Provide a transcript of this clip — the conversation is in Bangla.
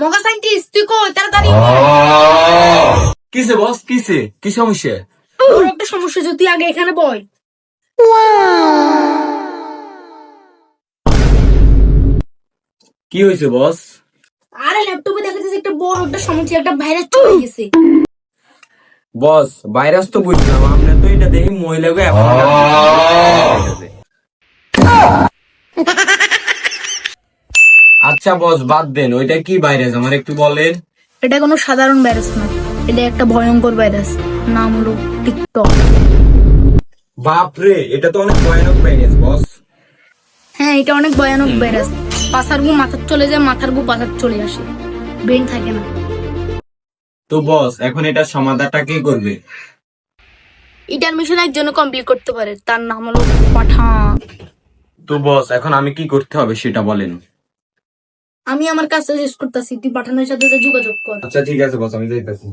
মগা সাইন্টিস্ট তুই কই তাড়াতাড়ি কিসে বস কিসে কি সমস্যা? তোর একটা সমস্যা যদি আগে এখানে বয়। কি হয়েছে বস? আরে ল্যাপটপে দেখা যাচ্ছে একটা বড় একটা সমস্যা, একটা ভাইরাস চলে গেছে। বস ভাইরাস তো বুঝলাম, আমরা তো এটা দেখি মহিলাকে আচ্ছা বস বাদ দেন, ওইটা কি ভাইরাস আমার একটু বলেন। এটা কোনো সাধারণ ভাইরাস না, এটা একটা ভয়ঙ্কর ভাইরাস, নাম হলো টিকটক। বাপরে, এটা তো অনেক ভয়ানক ভাইরাস বস। হ্যাঁ, এটা অনেক ভয়ানক ভাইরাস। পাশার গু মাথার চলে যায়, মাথার গু পাশার চলে আসে, ব্রেন থাকে না। তো বস এখন এটা সমাধানটা কে করবে? এটার মিশন একজনে কমপ্লিট করতে পারে, তার নাম হলো পাঠান। তো বস এখন আমি কি করতে হবে সেটা বলেন। আমি আমার কাজটা শেষ করতেছি, তুই পাঠানের সাথে যোগাযোগ কর। আচ্ছা ঠিক আছে বস, আমি যাইতেছি।